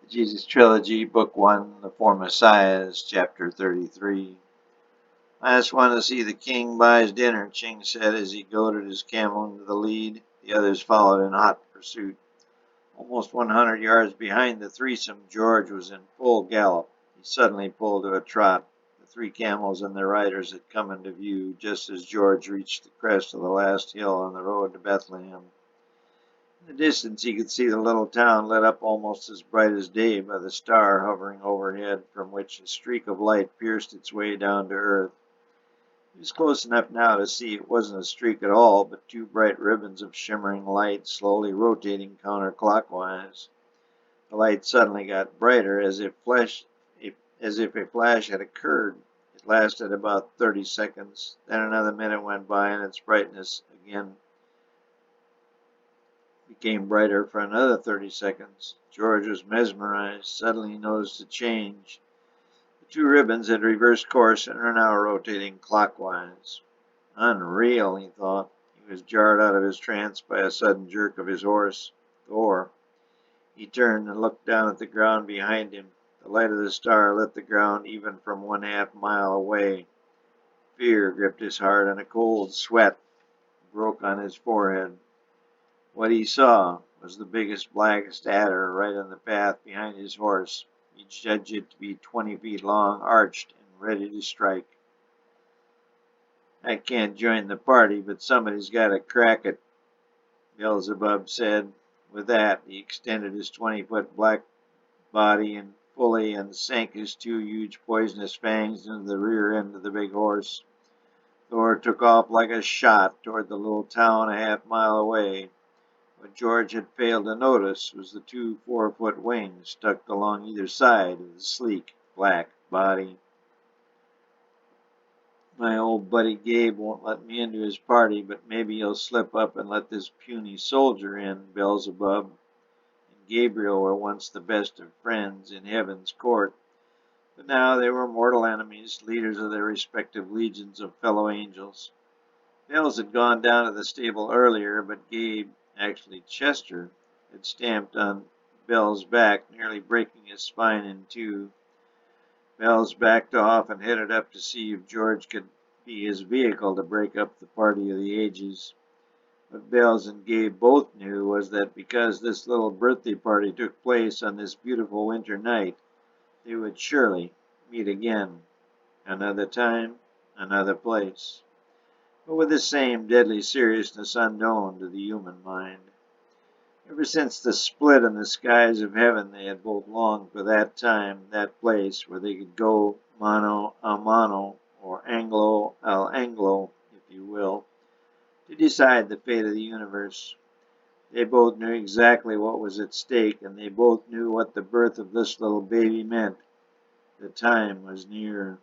Jesus Trilogy, Book 1, The Four Messiahs, Chapter 33. I just want to see the king buy his dinner, Ching said as he goaded his camel into the lead. The others followed in hot pursuit. Almost 100 yards behind the threesome, George was in full gallop. He suddenly pulled to a trot. The three camels and their riders had come into view just as George reached the crest of the last hill on the road to Bethlehem. In the distance he could see the little town lit up almost as bright as day by the star hovering overhead, from which a streak of light pierced its way down to earth. He was close enough now to see it wasn't a streak at all, but two bright ribbons of shimmering light slowly rotating counterclockwise. The light suddenly got brighter, as if a flash had occurred. It lasted about 30 seconds. Then another minute went by, and its brightness again became brighter for another 30 seconds. George was mesmerized. Suddenly he noticed a change. The two ribbons had reversed course and are now rotating clockwise. Unreal, he thought. He was jarred out of his trance by a sudden jerk of his horse, Thor. He turned and looked down at the ground behind him. The light of the star lit the ground even from 1/2 mile away. Fear gripped his heart, and a cold sweat broke on his forehead. What he saw was the biggest, blackest adder right in the path behind his horse. He judged it to be 20 feet long, arched, and ready to strike. I can't join the party, but somebody's got to crack it, Beelzebub said. With that, he extended his 20-foot black body and sank his two huge poisonous fangs into the rear end of the big horse. Thor took off like a shot toward the little town 1/2 mile away. What George had failed to notice was the two 4-foot wings stuck along either side of the sleek, black body. My old buddy Gabe won't let me into his party, but maybe he'll slip up and let this puny soldier in, Beelzebub and Gabriel were once the best of friends in heaven's court, but now they were mortal enemies, leaders of their respective legions of fellow angels. Bells had gone down to the stable earlier, but Gabe, actually Chester, had stamped on Bell's back, nearly breaking his spine in two. Bells backed off and headed up to see if George could be his vehicle to break up the party of the ages. What Bells and Gabe both knew was that because this little birthday party took place on this beautiful winter night, they would surely meet again. Another time, another place, but with the same deadly seriousness unknown to the human mind. Ever since the split in the skies of heaven, they had both longed for that time, that place, where they could go mano a mano, or Anglo al Anglo, if you will, to decide the fate of the universe. They both knew exactly what was at stake, and they both knew what the birth of this little baby meant. The time was near.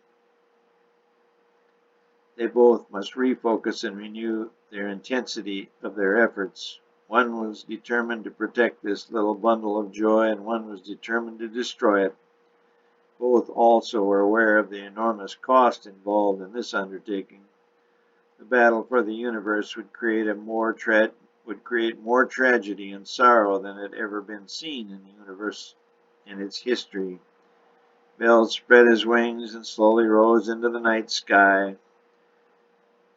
They both must refocus and renew their intensity of their efforts. One was determined to protect this little bundle of joy, and one was determined to destroy it. Both also were aware of the enormous cost involved in this undertaking. The battle for the universe would create more tragedy and sorrow than had ever been seen in the universe in its history. Bell spread his wings and slowly rose into the night sky.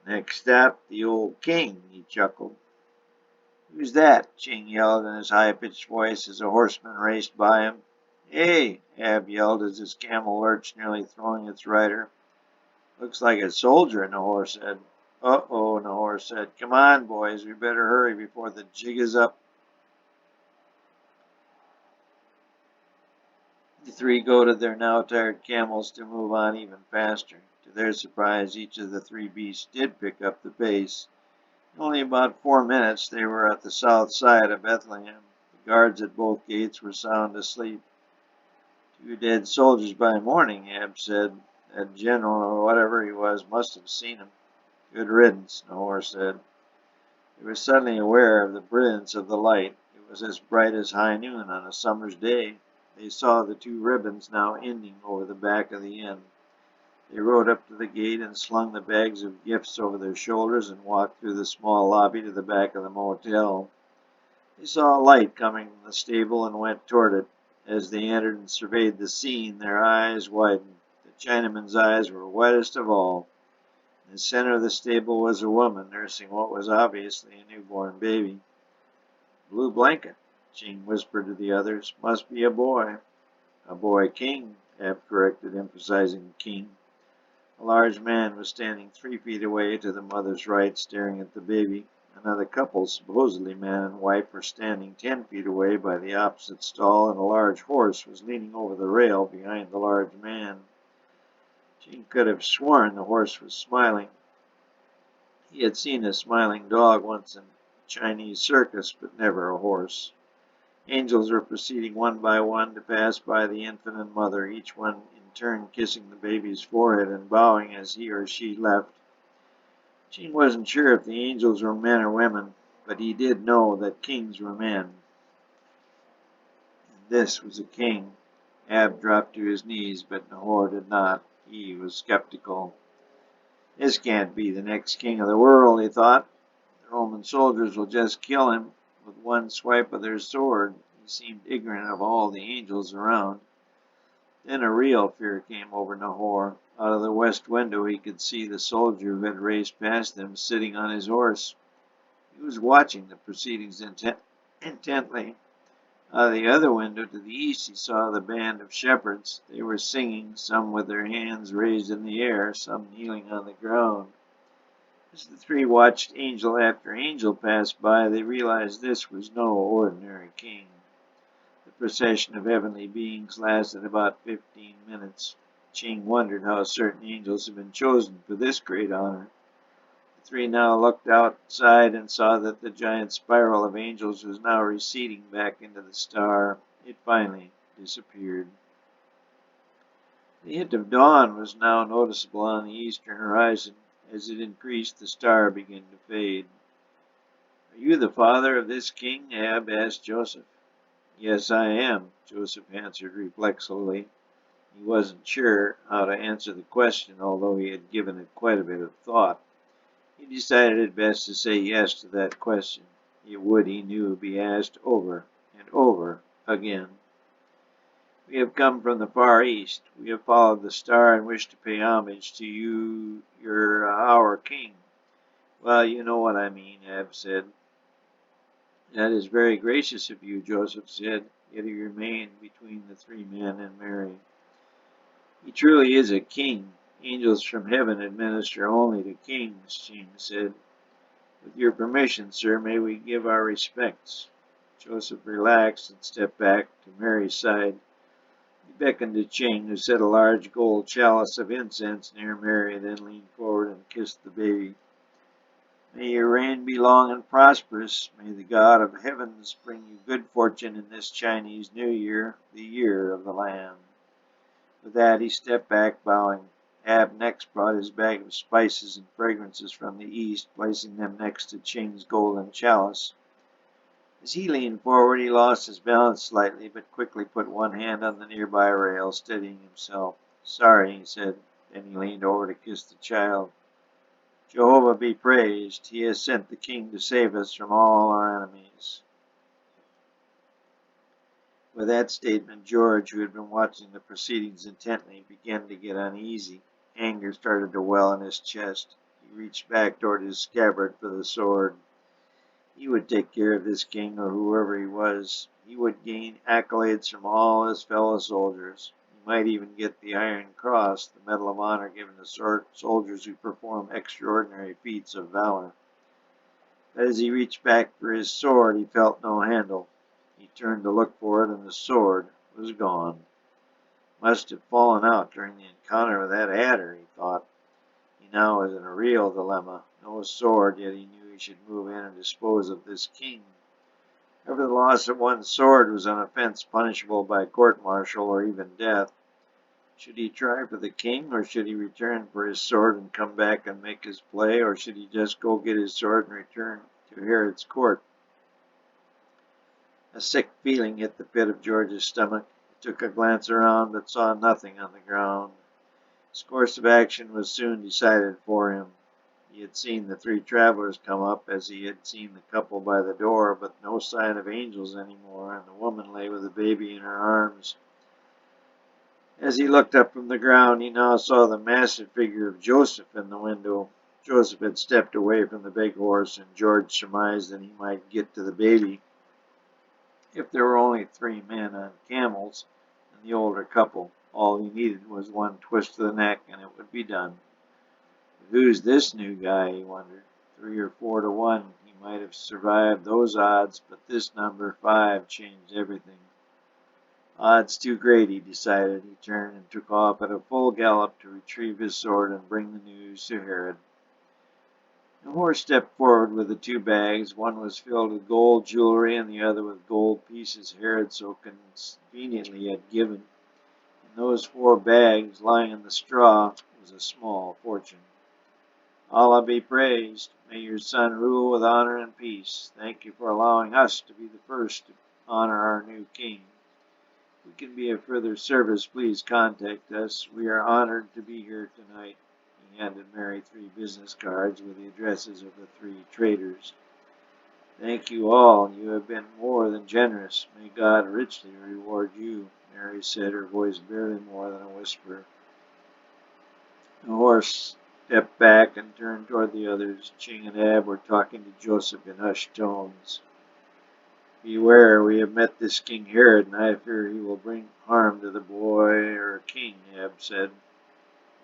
Next up, the old king, he chuckled. Who's that? Ching yelled in his high-pitched voice as a horseman raced by him. Hey, Ab yelled as his camel lurched, nearly throwing its rider. Looks like a soldier, Nahor said. Uh-oh, Nahor said. Come on, boys, we better hurry before the jig is up. The three goaded their now tired camels to move on even faster. To their surprise, each of the three beasts did pick up the pace. In only about 4 minutes, they were at the south side of Bethlehem. The guards at both gates were sound asleep. 2 dead soldiers by morning, Ab said. That general, or whatever he was, must have seen them. Good riddance, Nahor said. They were suddenly aware of the brilliance of the light. It was as bright as high noon on a summer's day. They saw the 2 ribbons now ending over the back of the inn. They rode up to the gate and slung the bags of gifts over their shoulders and walked through the small lobby to the back of the motel. They saw a light coming from the stable and went toward it. As they entered and surveyed the scene, their eyes widened. The Chinaman's eyes were whitest of all. In the center of the stable was a woman nursing what was obviously a newborn baby. "Blue blanket," Ching whispered to the others. "Must be a boy." "A boy king," Ab corrected, emphasizing king. A large man was standing 3 feet away to the mother's right, staring at the baby. Another couple, supposedly man and wife, were standing 10 feet away by the opposite stall, and a large horse was leaning over the rail behind the large man. Jean could have sworn the horse was smiling. He had seen a smiling dog once in a Chinese circus, but never a horse. Angels were proceeding one by one to pass by the infant and mother, each one in turn kissing the baby's forehead and bowing as he or she left. Jean wasn't sure if the angels were men or women, but he did know that kings were men. And this was a king. Ab dropped to his knees, but Nahor did not. He was skeptical. "This can't be the next king of the world," he thought. "The Roman soldiers will just kill him with one swipe of their sword." He seemed ignorant of all the angels around. Then a real fear came over Nahor. Out of the west window he could see the soldier who had raced past them sitting on his horse. He was watching the proceedings intently. Out of the other window to the east he saw the band of shepherds. They were singing, some with their hands raised in the air, some kneeling on the ground. As the three watched angel after angel pass by, they realized this was no ordinary king. The procession of heavenly beings lasted about 15 minutes. Ching wondered how certain angels had been chosen for this great honor. The three now looked outside and saw that the giant spiral of angels was now receding back into the star. It finally disappeared. The hint of dawn was now noticeable on the eastern horizon. As it increased, the star began to fade. "Are you the father of this king?" Ab asked Joseph. "Yes, I am," Joseph answered reflexively. He wasn't sure how to answer the question, although he had given it quite a bit of thought. He decided it best to say yes to that question. It would, he knew, be asked over and over again. "We have come from the Far East. We have followed the star and wish to pay homage to you. You're our king." "Well, you know what I mean," Ab said. "That is very gracious of you," Joseph said, yet he remained between the three men and Mary. "He truly is a king. Angels from heaven administer only to kings," Ching said. "With your permission, sir, may we give our respects?" Joseph relaxed and stepped back to Mary's side. He beckoned to Ching, who set a large gold chalice of incense near Mary, then leaned forward and kissed the baby. "May your reign be long and prosperous. May the God of heavens bring you good fortune in this Chinese New Year, the year of the Lamb." With that he stepped back, bowing. Ab next brought his bag of spices and fragrances from the east, placing them next to Ching's golden chalice. As he leaned forward, he lost his balance slightly, but quickly put one hand on the nearby rail, steadying himself. "Sorry," he said. Then he leaned over to kiss the child. "Jehovah be praised. He has sent the king to save us from all our enemies." With that statement, George, who had been watching the proceedings intently, began to get uneasy. Anger started to well in his chest. He reached back toward his scabbard for the sword. He would take care of this king, or whoever he was. He would gain accolades from all his fellow soldiers. He might even get the Iron Cross, the medal of honor given to soldiers who perform extraordinary feats of valor. But as he reached back for his sword, he felt no handle. He turned to look for it, and the sword was gone. "Must have fallen out during the encounter with that adder," he thought. He now was in a real dilemma. No sword, yet he knew he should move in and dispose of this king. However, the loss of one's sword was an offense punishable by court-martial or even death. Should he try for the king, or should he return for his sword and come back and make his play, or should he just go get his sword and return to Herod's court? A sick feeling hit the pit of George's stomach. He took a glance around, but saw nothing on the ground. His course of action was soon decided for him. He had seen the three travelers come up as he had seen the couple by the door, but no sign of Angels anymore, and the woman lay with the baby in her arms. As he looked up from the ground, he now saw the massive figure of Joseph in the window. Joseph had stepped away from the big horse, and George surmised that he might get to the baby if there were only three men on camels and the older couple. All he needed was one twist of the neck, and it would be done. Who's this new guy, he wondered. 3 or 4 to 1, he might have survived those odds, but this number 5 changed everything. Odds too great, he decided. He turned and took off at a full gallop to retrieve his sword and bring the news to Herod. The horse stepped forward with the 2 bags. One was filled with gold jewelry and the other with gold pieces Herod so conveniently had given. In those 4 bags, lying in the straw, was a small fortune. Allah be praised. May your son rule with honor and peace. Thank you for allowing us to be the first to honor our new king. If we can be of further service, please contact us. We are honored to be here tonight. He handed Mary 3 business cards with the addresses of the 3 traders. Thank you all. You have been more than generous. May God richly reward you, Mary said, her voice barely more than a whisper. The horse stepped back and turned toward the others. Ching and Ab were talking to Joseph in hushed tones. Beware, we have met this King Herod, and I fear he will bring harm to the boy or king, Ab said.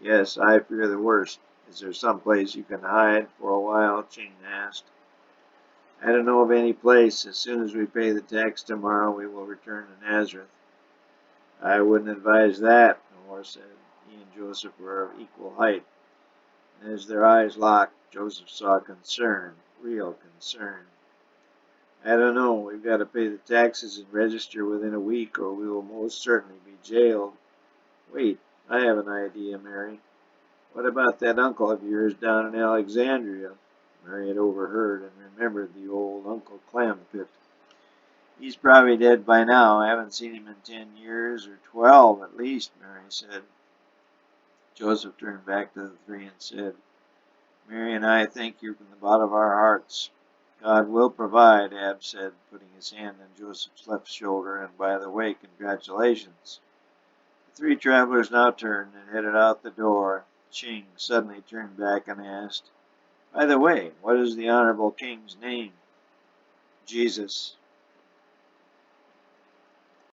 Yes, I fear the worst. Is there some place you can hide for a while? Ching asked. I don't know of any place. As soon as we pay the tax tomorrow, we will return to Nazareth. I wouldn't advise that, the horse said. He and Joseph were of equal height. And as their eyes locked, Joseph saw concern, real concern. I don't know. We've got to pay the taxes and register within a week, or we will most certainly be jailed. Wait, I have an idea, Mary. What about that uncle of yours down in Alexandria? Mary had overheard and remembered the old Uncle Clem pit. He's probably dead by now. I haven't seen him in 10 years, or 12 at least, Mary said. Joseph turned back to the 3 and said, Mary and I thank you from the bottom of our hearts. God will provide, Ab said, putting his hand on Joseph's left shoulder, and by the way, congratulations. The 3 travelers now turned and headed out the door. Ching suddenly turned back and asked, By the way, what is the honorable king's name? Jesus.